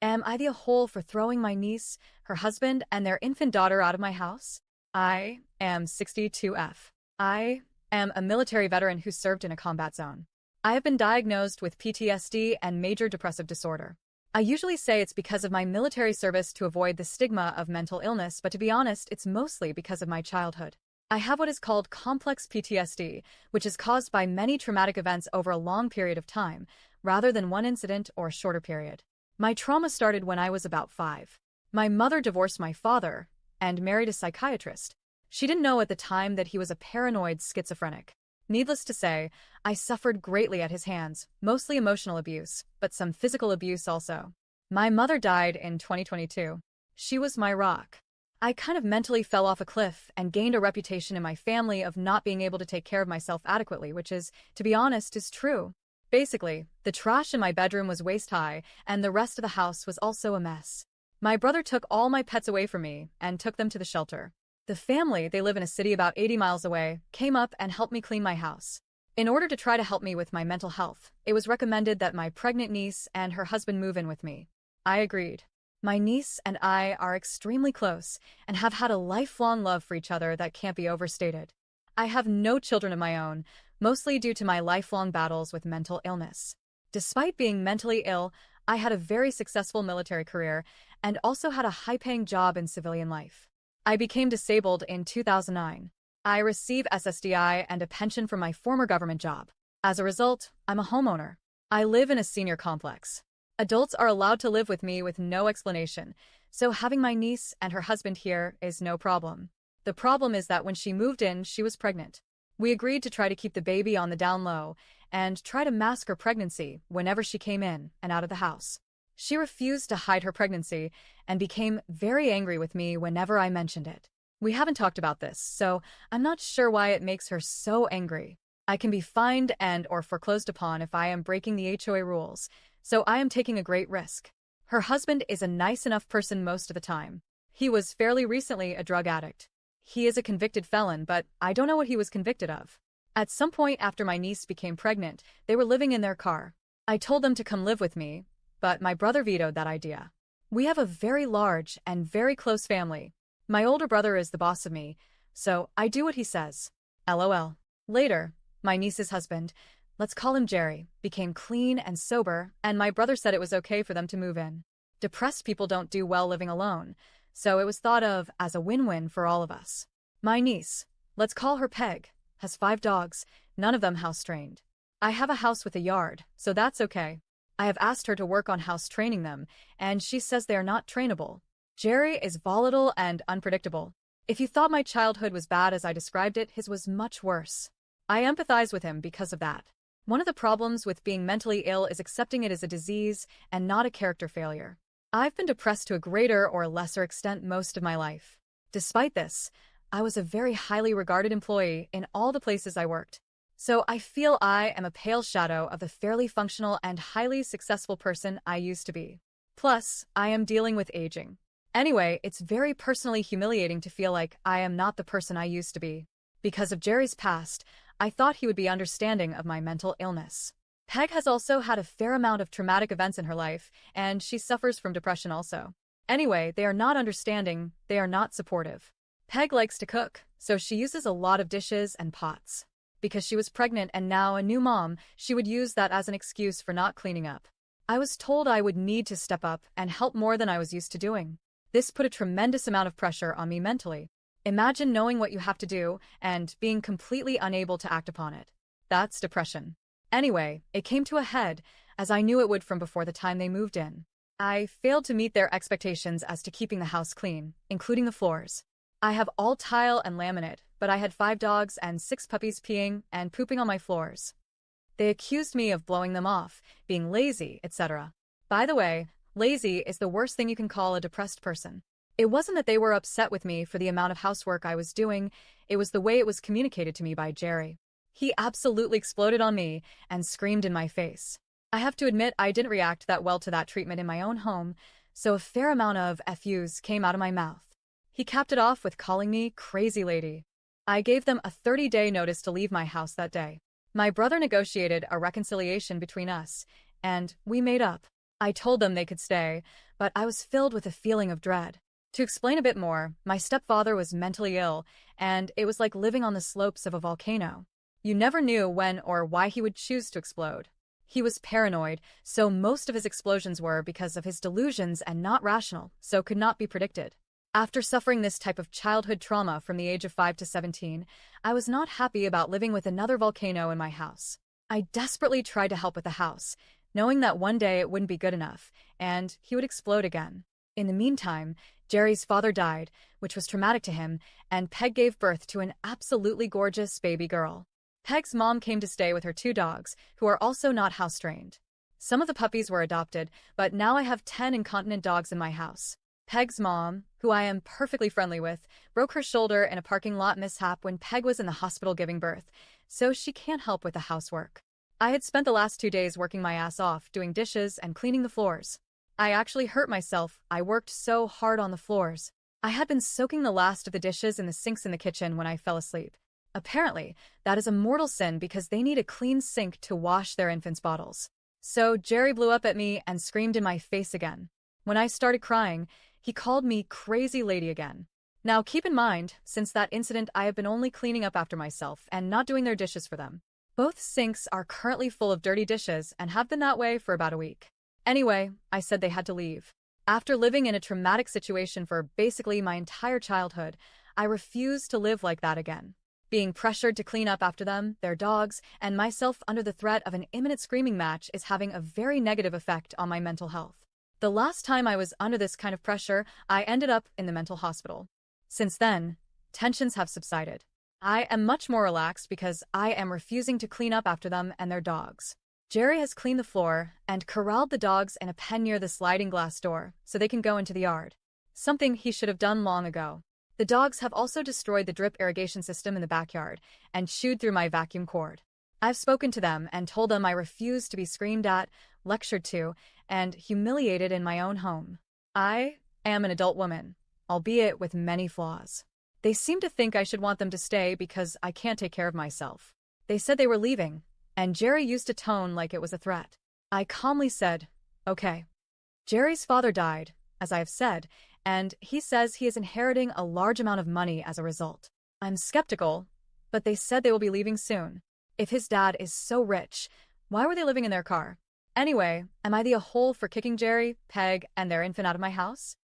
Am I the a-hole for throwing my niece, her husband, and their infant daughter out of my house? I am 62F. I am a military veteran who served in a combat zone. I have been diagnosed with PTSD and major depressive disorder. I usually say it's because of my military service to avoid the stigma of mental illness, but to be honest, it's mostly because of my childhood. I have what is called complex PTSD, which is caused by many traumatic events over a long period of time, rather than one incident or a shorter period. My trauma started when I was about 5. My mother divorced my father and married a psychiatrist. She didn't know at the time that he was a paranoid schizophrenic. Needless to say, I suffered greatly at his hands, mostly emotional abuse, but some physical abuse also. My mother died in 2022. She was my rock. I kind of mentally fell off a cliff and gained a reputation in my family of not being able to take care of myself adequately, which is, to be honest, is true. Basically, the trash in my bedroom was waist-high, and the rest of the house was also a mess. My brother took all my pets away from me and took them to the shelter. The family, they live in a city about 80 miles away, came up and helped me clean my house. In order to try to help me with my mental health, it was recommended that my pregnant niece and her husband move in with me. I agreed. My niece and I are extremely close and have had a lifelong love for each other that can't be overstated. I have no children of my own, mostly due to my lifelong battles with mental illness. Despite being mentally ill, I had a very successful military career and also had a high-paying job in civilian life. I became disabled in 2009. I receive SSDI and a pension from my former government job. As a result, I'm a homeowner. I live in a senior complex. Adults are allowed to live with me with no explanation, so having my niece and her husband here is no problem. The problem is that when she moved in, she was pregnant. We agreed to try to keep the baby on the down low and try to mask her pregnancy whenever she came in and out of the house. She refused to hide her pregnancy and became very angry with me whenever I mentioned it. We haven't talked about this, so I'm not sure why it makes her so angry. I can be fined and or foreclosed upon if I am breaking the HOA rules, so I am taking a great risk. Her husband is a nice enough person most of the time. He was fairly recently a drug addict. He is a convicted felon, but I don't know what he was convicted of. At some point after my niece became pregnant, they were living in their car. I told them to come live with me, but my brother vetoed that idea. We have a very large and very close family. My older brother is the boss of me, so I do what he says. LOL. Later, my niece's husband, let's call him Jerry, became clean and sober, and my brother said it was okay for them to move in. Depressed people don't do well living alone, so it was thought of as a win-win for all of us. My niece, let's call her Peg, has 5 dogs, none of them house-trained. I have a house with a yard, so that's okay. I have asked her to work on house training them, and she says they are not trainable. Jerry is volatile and unpredictable. If you thought my childhood was bad as I described it, his was much worse. I empathize with him because of that. One of the problems with being mentally ill is accepting it as a disease and not a character failure. I've been depressed to a greater or lesser extent most of my life. Despite this, I was a very highly regarded employee in all the places I worked. So I feel I am a pale shadow of the fairly functional and highly successful person I used to be. Plus, I am dealing with aging. Anyway, it's very personally humiliating to feel like I am not the person I used to be. Because of Jerry's past, I thought he would be understanding of my mental illness. Peg has also had a fair amount of traumatic events in her life, and she suffers from depression also. Anyway, they are not understanding, they are not supportive. Peg likes to cook, so she uses a lot of dishes and pots. Because she was pregnant and now a new mom, she would use that as an excuse for not cleaning up. I was told I would need to step up and help more than I was used to doing. This put a tremendous amount of pressure on me mentally. Imagine knowing what you have to do and being completely unable to act upon it. That's depression. Anyway, it came to a head, as I knew it would from before the time they moved in. I failed to meet their expectations as to keeping the house clean, including the floors. I have all tile and laminate, but I had 5 dogs and 6 puppies peeing and pooping on my floors. They accused me of blowing them off, being lazy, etc. By the way, lazy is the worst thing you can call a depressed person. It wasn't that they were upset with me for the amount of housework I was doing, it was the way it was communicated to me by Jerry. He absolutely exploded on me and screamed in my face. I have to admit I didn't react that well to that treatment in my own home, so a fair amount of FUs came out of my mouth. He capped it off with calling me crazy lady. I gave them a 30-day notice to leave my house that day. My brother negotiated a reconciliation between us, and we made up. I told them they could stay, but I was filled with a feeling of dread. To explain a bit more, my stepfather was mentally ill, and it was like living on the slopes of a volcano. You never knew when or why he would choose to explode. He was paranoid, so most of his explosions were because of his delusions and not rational, so could not be predicted. After suffering this type of childhood trauma from the age of 5 to 17, I was not happy about living with another volcano in my house. I desperately tried to help with the house, knowing that one day it wouldn't be good enough, and he would explode again. In the meantime, Jerry's father died, which was traumatic to him, and Peg gave birth to an absolutely gorgeous baby girl. Peg's mom came to stay with her 2 dogs, who are also not house-trained. Some of the puppies were adopted, but now I have 10 incontinent dogs in my house. Peg's mom, who I am perfectly friendly with, broke her shoulder in a parking lot mishap when Peg was in the hospital giving birth, so she can't help with the housework. I had spent the last 2 days working my ass off, doing dishes and cleaning the floors. I actually hurt myself. I worked so hard on the floors. I had been soaking the last of the dishes in the sinks in the kitchen when I fell asleep. Apparently, that is a mortal sin because they need a clean sink to wash their infants' bottles. So Jerry blew up at me and screamed in my face again. When I started crying, he called me crazy lady again. Now keep in mind, since that incident I have been only cleaning up after myself and not doing their dishes for them. Both sinks are currently full of dirty dishes and have been that way for about a week. Anyway, I said they had to leave. After living in a traumatic situation for basically my entire childhood, I refused to live like that again. Being pressured to clean up after them, their dogs, and myself under the threat of an imminent screaming match is having a very negative effect on my mental health. The last time I was under this kind of pressure, I ended up in the mental hospital. Since then, tensions have subsided. I am much more relaxed because I am refusing to clean up after them and their dogs. Jerry has cleaned the floor and corralled the dogs in a pen near the sliding glass door so they can go into the yard. Something he should have done long ago. The dogs have also destroyed the drip irrigation system in the backyard and chewed through my vacuum cord. I've spoken to them and told them I refuse to be screamed at, lectured to, and humiliated in my own home. I am an adult woman, albeit with many flaws. They seem to think I should want them to stay because I can't take care of myself. They said they were leaving, and Jerry used a tone like it was a threat. I calmly said, okay. Jerry's father died, as I have said, and he says he is inheriting a large amount of money as a result. I'm skeptical, but they said they will be leaving soon. If his dad is so rich, why were they living in their car? Anyway, am I the a-hole for kicking Jerry, Peg, and their infant out of my house?